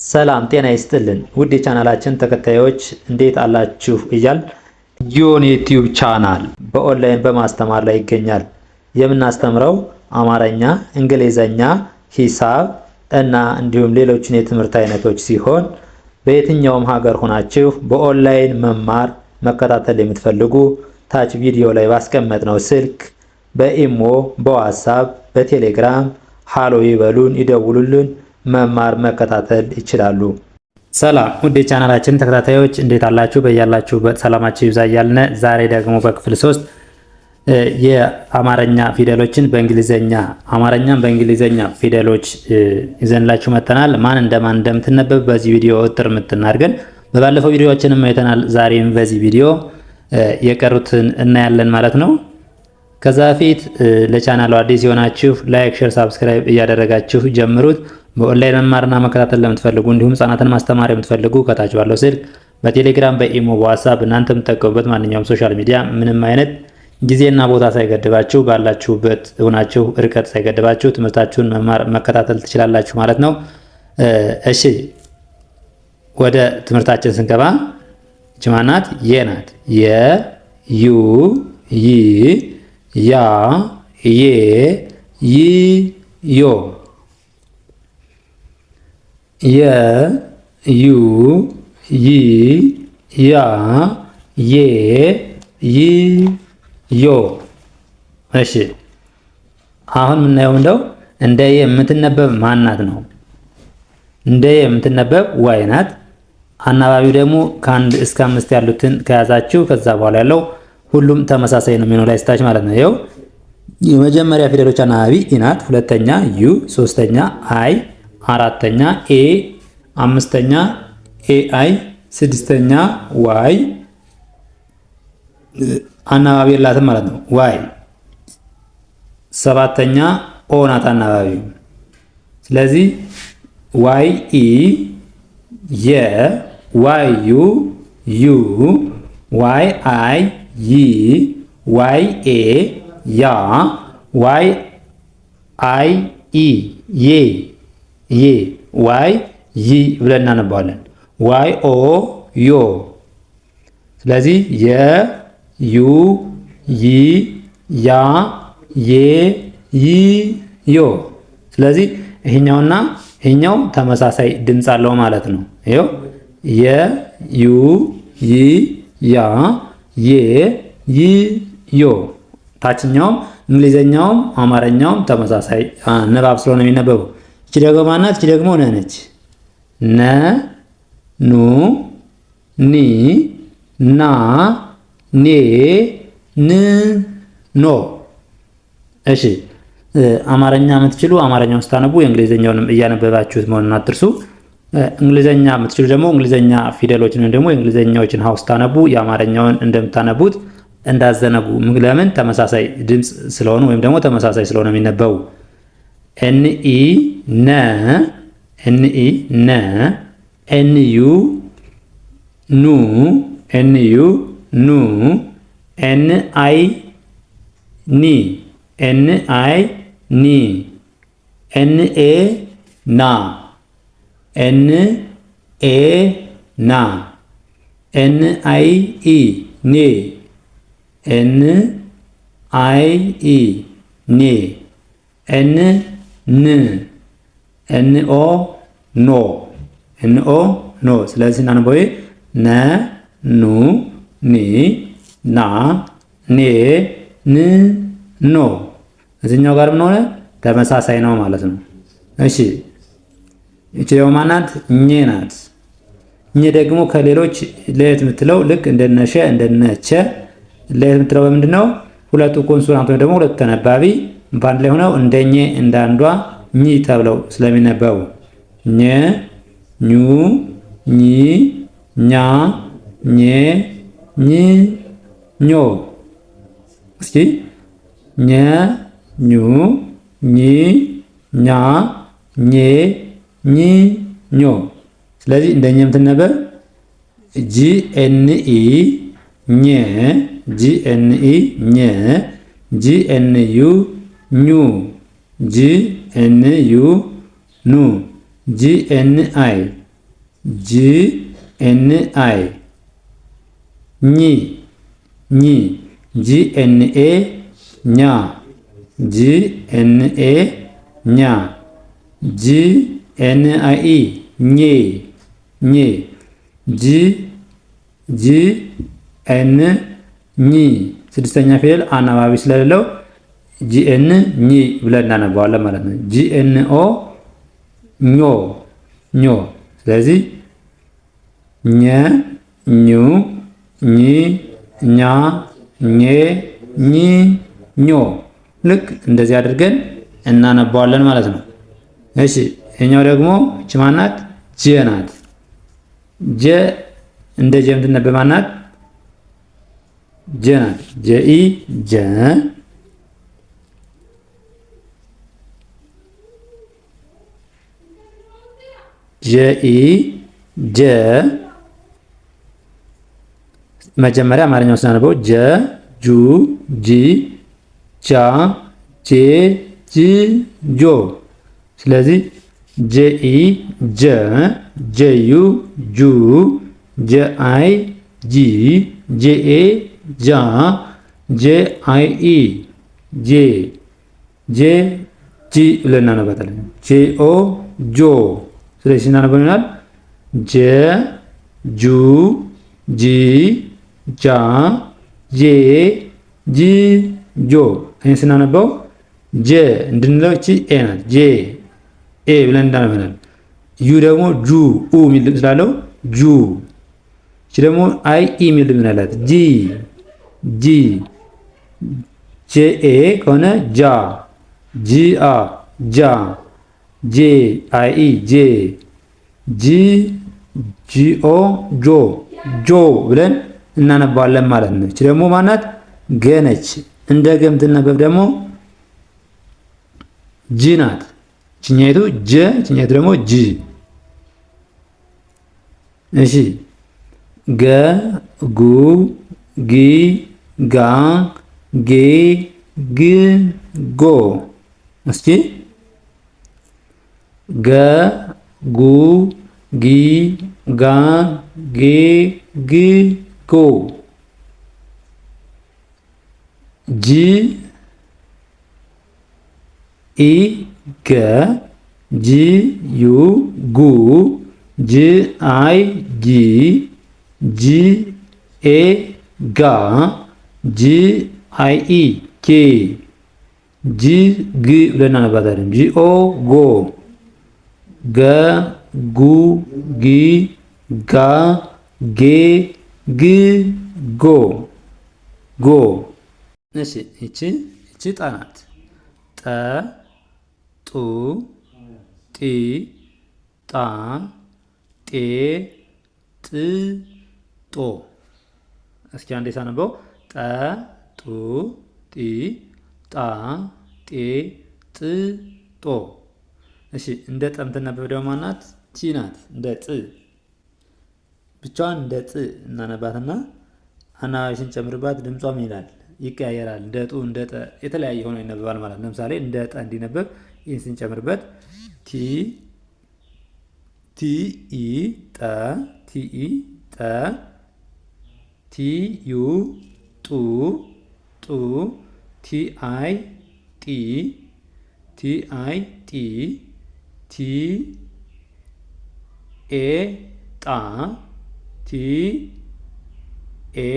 ሰላም ጤና ይስጥልን ውድ የቻናላችን ተከታዮች እንዴት አላችሁ እያል ዮን ዩቲዩብ ቻናል በኦንላይን በማስተማር ላይ ይገኛል። የምናስተምረው አማርኛ፣ እንግሊዘኛ፣ ሂሳብ እና እንዲሁም ሌሎችን የትምህርት አይነቶች ሲሆን በየትኛውም ሀገር ሆናችሁ በኦንላይን መማር መከታተል የምትፈልጉ ታች ቪዲዮ ላይ ባስቀመጥነው ስልክ በኢሞ፣ በዋትስአፕ፣ በቴሌግራም ሃሎ ይበሉን፣ ይደውሉልን፣ መማር መከታተል ይችላሉ። ሰላም ውድ የቻናላችን ተከታታዮች እንዴት አላችሁ? በያላችሁበት ሰላማችሁ ይብዛ እያልን ዛሬ ደግሞ በክፍል 3 የአማርኛ ፊደሎችን በእንግሊዘኛ አማርኛን በእንግሊዘኛ ፊደሎች ይዘንላችሁ መጥተናል። ማን እንደምትነበብ በዚህ ቪዲዮ እጥር ምትናርገን በባለፈው ቪዲዮዎችንም አይተናል። ዛሬም በዚህ ቪዲዮ የቀሩትን እናያለን ማለት ነው። ከዛ በፊት ለቻናሉ አዲስ የሆናችሁ ላይክ፣ ሼር፣ ሳብስክራይብ እያደረጋችሁ ጀምሩት። በኦንላይን መማርና መከታተል ለምትፈልጉ እንዲሁም ህጻናትን ማስተማር የምትፈልጉ ከታች ባለው ስልክ በቴሌግራም፣ በኢሞ፣ በዋትስአፕ እናንተ የምትጠቀሙበት ማንኛውም ሶሻል ሚዲያ ምንም አይነት ጊዜና ቦታ ሳይገድባችሁ ባላችሁበት ሆናችሁ ርቀት ሳይገድባችሁ ትምህርታችሁን መማር መከታተል ትችላላችሁ ማለት ነው። እሺ ወደ ትምህርታችን ስንገባ ጅማናት የናት ዩ ይ ያ የ ይ ዮ የ ዩ ይ ያ የ ይ ዮ። እሺ አሁን የምናየው እንደው እንደ የምትነበብ ማናት ነው? እንደ የምትነበብ ዋይ ናት። አናባቢው ደግሞ ከአንድ እስከ 5 ያሉትን ከያዛችሁ ከዛ በኋላ ያለው ሁሉም ተመሳሳይ ነው የሚሆነው ላይ ስታች ማለት ነው። ይኸው የመጀመሪያ ፊደሎች አናባቢ ኢ ናት፣ ሁለተኛ ዩ፣ ሶስተኛ አይ፣ አራተኛ ኤ፣ አምስተኛ ኤ አይ፣ ስድስተኛ ዋይ አናባቢ የላትም ማለት ነው። ዋይ ሰባተኛ ኦ ናት አናባቢው። ስለዚህ ዋይ ኢ የ፣ ዋይ ዩ ዩ፣ ዋይ አይ ይ፣ ዋይ ኤ ያ፣ ዋይ አይ ኢ ዬ ዬ፣ ዋይ ይ ብለን እናነባዋለን። ዋይ ኦ ዮ። ስለዚህ የ ዩ ይ ያ የ ይ ዮ። ስለዚህ ይሄኛውና ይሄኛው ተመሳሳይ ድምፅ አለው ማለት ነው። ይሄው የ ዩ ይ ያ የ ይ ዮ። ታችኛውም እንግሊዘኛውም አማርኛውም ተመሳሳይ ንባብ ስለሆነ የሚነበበው። እቺ ደግሞ ማናት? እቺ ደግሞ ነ ነች። ነ ኑ ኒ ና ኔ ን ኖ። እሺ አማርኛ የምትችሉ አማርኛውን ስታነቡ የእንግሊዘኛውንም እያነበባችሁት መሆኑን አትርሱ። እንግሊዘኛ የምትችሉ ደግሞ እንግሊዘኛ ፊደሎችን ወይም ደግሞ የእንግሊዘኛዎችን ሀውስ ታነቡ የአማርኛውን እንደምታነቡት እንዳዘነጉ። ለምን? ተመሳሳይ ድምፅ ስለሆኑ ወይም ደግሞ ተመሳሳይ ስለሆነ የሚነበቡ። ኤንኢ ነ፣ ኤንኢ ነ፣ ኤንዩ ኑ፣ ኤንዩ ኑ፣ ኤንአይ ኒ፣ ኤንአይ ኒ፣ ኤንኤ ና፣ ኤንኤ ና፣ ኤንአይ ኢ ኔ፣ ኤንአይ ኢ ኔ፣ ኤን ን፣ ኤንኦ ኖ፣ ኤንኦ ኖ። ስለዚህ እናንበው ነ ኑ ኒ ና ኔ ን ኖ። እዚህኛው ጋር ምን ሆነ? ተመሳሳይ ነው ማለት ነው። እሺ እቺ ደግሞ ማናት? ኘ ናት። ኘ ደግሞ ከሌሎች ለየት የምትለው ልክ እንደነሸ እንደነቸ ለየት የምትለው በምንድን ነው? ሁለቱ ኮንሶናንት ወይም ደግሞ ሁለቱ ተነባቢ በአንድ ላይ ሆነው እንደኘ እንዳንዷ ኝ ተብለው ስለሚነበቡ ኘ ኙ ኚ ኛ ኘ ኝ ኞ። እስኪ ኘ ኙ ኚ ኛ ኘ ኝ ኞ። ስለዚህ እንደኛ የምትነበብ ጂ ኤን ኢ ኘ፣ ጂ ኤን ኢ ኘ፣ ጂ ኤን ዩ ኙ፣ ጂ ኤን ዩ ኑ፣ ጂ ኤን አይ ጂ ኤን አይ ኝ ኝ ጂ ኤን ኤ ኛ ጂ ኤን ኤ ኛ ጂ ኤን አይ ኢ ኜ ኜ ጂ ጂ ኤን ኝ ስድስተኛ ፊደል አናባቢ ስለሌለው ጂኤን ኝ ብለን እናነባዋለን ማለት ነው። ጂኤን ኦ ኞ ኞ። ስለዚህ ኘ ኙ ኚ ኛ ኜ ኚ ኞ ልክ እንደዚህ አድርገን እናነባዋለን ማለት ነው። እሺ እኛው ደግሞ እቺ ማናት? ጀ ናት። ጀ እንደ ጀ የምትነበብ ማናት? ጀ ናት። ጀኢ ጀ ጀኢ ጀ መጀመሪያ አማርኛው ስናነበው ጀ ጁ ጂ ጃ ጄ ጂ ጆ። ስለዚህ ጀኢ ጀ ጀዩ ጁ ጀአይ ጂ ጄኤ ጃ ጄአይኢ ጄ ጄ ጂ ብለን እናነባታለን። ጄኦ ጆ። ስለዚህ ስናነበው ይሆናል ጀ ጁ ጂ ጃ ጄ ጂ ጆ። ይህን ስናነበው ጀ እንድንለው እቺ ኤ ናት። ጄ ኤ ብለን እንዳነበናል። ዩ ደግሞ ጁ ኡ የሚል ድምፅ ስላለው ጁ። እቺ ደግሞ አይ ኢ የሚል ድምፅ አላት። ጂ ጂ ጄ ኤ ከሆነ ጃ ጂ አ ጃ ጄ አይ ኢ ጄ ጂ ጂኦ ጆ ጆ ብለን እናነባዋለን ማለት ነው። እቺ ደግሞ ማናት? ገ ነች። እንደ ገ የምትነበብ ደግሞ ጂ ናት። ችኛይቱ ጀ ችኛይቱ ደግሞ ጂ። እሺ ገ ጉ ጊ ጋ ጌ ግ ጎ። እስኪ ገ ጉ ጊ ጋ ጌ ግ ጎ። ጂ ኢ ገ ጂ ዩ ጉ ጂ አይ ጂ ጂ ኤ ጋ ጂ አይ ኢ ጌ ጂ ግ ብለን እናነባታለን። ጂኦ ጎ ገ ጉ ጊ ጋ ጌ ግ ጎ ጎ። እሺ እቺ ጣ ናት። ጠ ጡ ጢ ጣ ጤ ጥ ጦ። እስኪ አንዴ ሳነበው ጠ ጡ ጢ ጣ ጤ ጥ ጦ። እሺ እንደ ጠ የምትነበብ ደግሞ ማናት? ቲ ናት። እንደ ጥ ብቻዋን እንደ ጥ እናነባትና አናባቢ ስንጨምርባት ድምጿም ይላል ይቀያየራል። እንደ ጡ እንደ ጠ የተለያየ ሆኖ ይነበባል ማለት ነው። ለምሳሌ እንደ ጠ እንዲነበብ ይህን ስንጨምርበት ቲ ቲ ኢ ጠ ቲ ኢ ጠ ቲ ዩ ጡ ጡ ቲ አይ ጢ ቲ አይ ጢ ቲ ኤ ጣ ቲ ኤ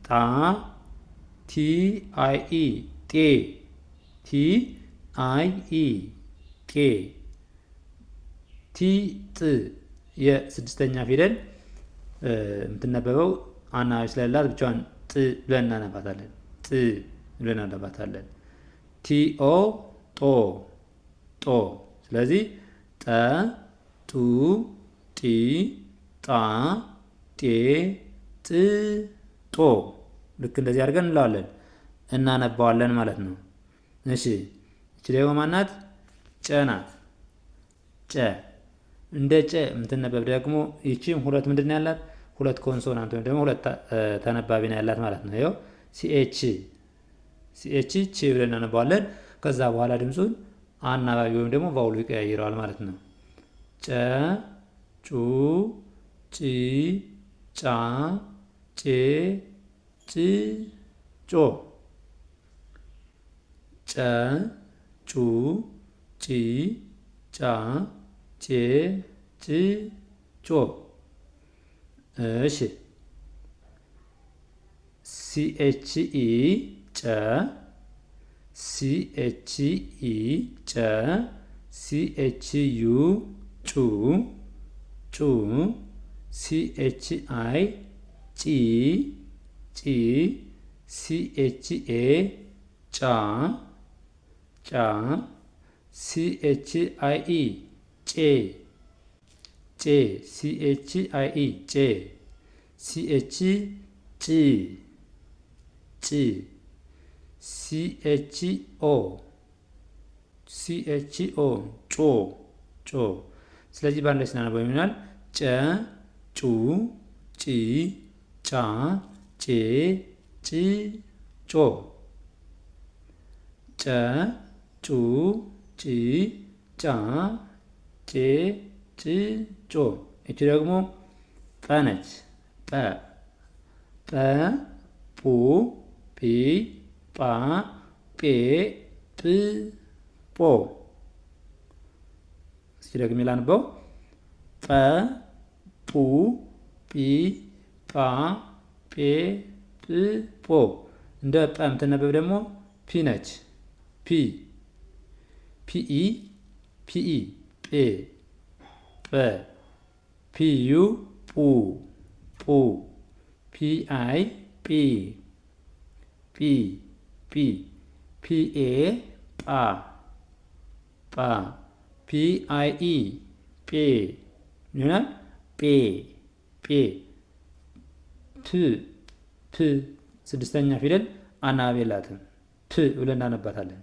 ጣ ቲ አይ ኢ ጤ ቲ አይ ኢ ጤ ቲ ጥ የስድስተኛ ፊደል የምትነበበው አናባቢ ስለሌላት ብቻዋን ጥ ብለን እናነባታለን። ጥ ብለን እናነባታለን። ቲኦ ጦ ጦ። ስለዚህ ጠ ጡ ጢ ጣ ጤ ጥ ጦ። ልክ እንደዚህ አድርገን እንለዋለን እናነባዋለን ማለት ነው። እሺ እቺ ደግሞ ማናት? ጨ ናት። ጨ እንደ ጨ የምትነበብ ደግሞ ይቺም ሁለት ምንድን ነው ያላት? ሁለት ኮንሶናንት ወይም ደግሞ ሁለት ተነባቢ ነው ያላት ማለት ነው። ይኸው ሲኤች ሲኤች ቺ ብለን እናነባዋለን። ከዛ በኋላ ድምፁን አናባቢ ወይም ደግሞ ቫውሉ ይቀያይረዋል ማለት ነው። ጨ ጩ ጭ ጫ ጬ ጭ ጮ ጨ ጩ ጪ ጫ ጬ ጭ ጮ። እሺ ሲኤችኢ ጨ ሲኤችኢ ጨ ሲኤችዩ ጩ ጩ ሲኤችአይ ጪ ጪ ሲኤችኤ ጫ ጫ ሲኤችአይኢ ጬ ጬ ሲኤችአይኢ ጬ ሲኤች ጭ ጭ ሲኤችኦ ሲኤችኦ ጮ ጮ። ስለዚህ በአንድ ላይ ስናነበው ይሆናል ጨ ጩ ጪ ጫ ጬ ጭ ጮ ጨ ጩ ጪ ጫ ጬ ጭ ጮ። እቺ ደግሞ ጠ ነች። ጠ ጠ ปูጲ ጳ ጴ ጵ ጶ። እስኪ ደግሜ ላንበው ጠ ปูጲ ጳ ጴ ጵ ጶ። እንደ ጰ የምትነበብ ደግሞ ፒ ነች። ፒ ፒኢ ፒኢ ጴ ጰ ፒዩ ปูปูፒአይ ጲ ጲ ጲ ፒኤ ጳ ጳ ፒአይኢ ጴ ይሆናል ጴ ጴ ፕ ፕ ስድስተኛ ፊደል አናባቢ የላትም። ፕ ብለን እናነባታለን።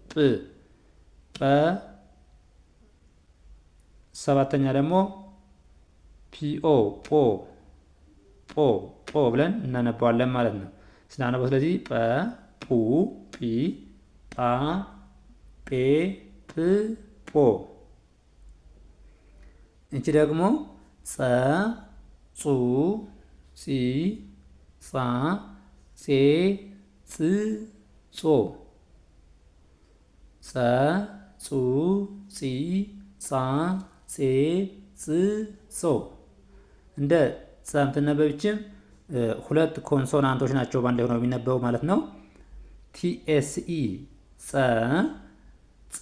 ጵ ጰ ሰባተኛ ደግሞ ፒኦ ጶ ጶ ጶ ብለን እናነባዋለን ማለት ነው ስናነበው። ስለዚህ ጰ ፑ ጲ ጳ ጴ ፕ ጶ። እንቺ ደግሞ ጸ ጹ ጺ ጻ ጼ ጽ ጾ ጸ ጹ ጺ ጻ ጼ ጽ ጾ። እንደ ጸ የምትነበብችም ሁለት ኮንሶናንቶች ናቸው በአንድ ላይ ሆነው የሚነበቡ ማለት ነው። ቲኤስኢ ጸ ጸ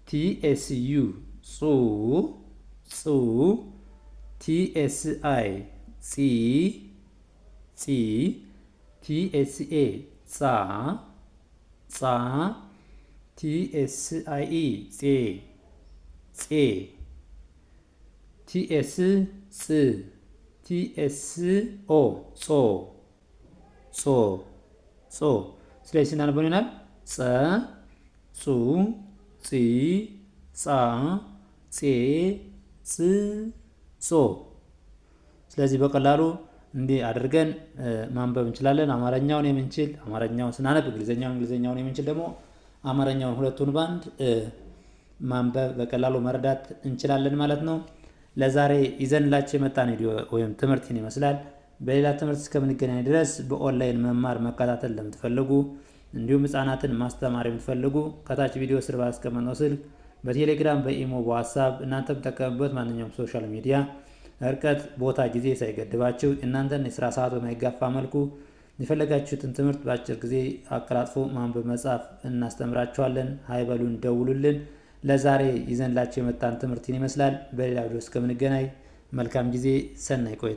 ቲኤስዩ ጹ ጹ ቲኤስአይ ጺ ጺ ቲኤስኤ ጻ ጻ ቲኤስአይኢ ጼ ጼ ቲኤስ ጽ ቲኤስኦ ጾ ጾ ጾ። ስለዚህ ስናነበው ይሆናል ጸ ጹ ጺ ጻ ጼ ጽ ጾ። ስለዚህ በቀላሉ እንዲህ አድርገን ማንበብ እንችላለን። አማርኛውን የምንችል አማርኛውን ስናነብ እንግሊዘኛውን የምንችል ደግሞ አማርኛውን ሁለቱን ባንድ ማንበብ በቀላሉ መረዳት እንችላለን ማለት ነው። ለዛሬ ይዘንላችሁ የመጣን ቪዲዮ ወይም ትምህርት ይመስላል። በሌላ ትምህርት እስከምንገናኝ ድረስ በኦንላይን መማር መከታተል ለምትፈልጉ እንዲሁም ህጻናትን ማስተማር የምትፈልጉ ከታች ቪዲዮ ስር ባስቀመጥነው ስልክ በቴሌግራም በኢሞ በዋትስአፕ እናንተም ተጠቀሙበት ማንኛውም ሶሻል ሚዲያ እርቀት ቦታ ጊዜ ሳይገድባችሁ እናንተን የስራ ሰዓት በማይጋፋ መልኩ የፈለጋችሁትን ትምህርት በአጭር ጊዜ አቀላጥፎ ማንበብ መጻፍ እናስተምራችኋለን። ሀይበሉን ደውሉልን። ለዛሬ ይዘንላችሁ የመጣን ትምህርት ይመስላል። በሌላ ቪዲዮ እስከምንገናኝ መልካም ጊዜ፣ ሰናይ ቆይታ።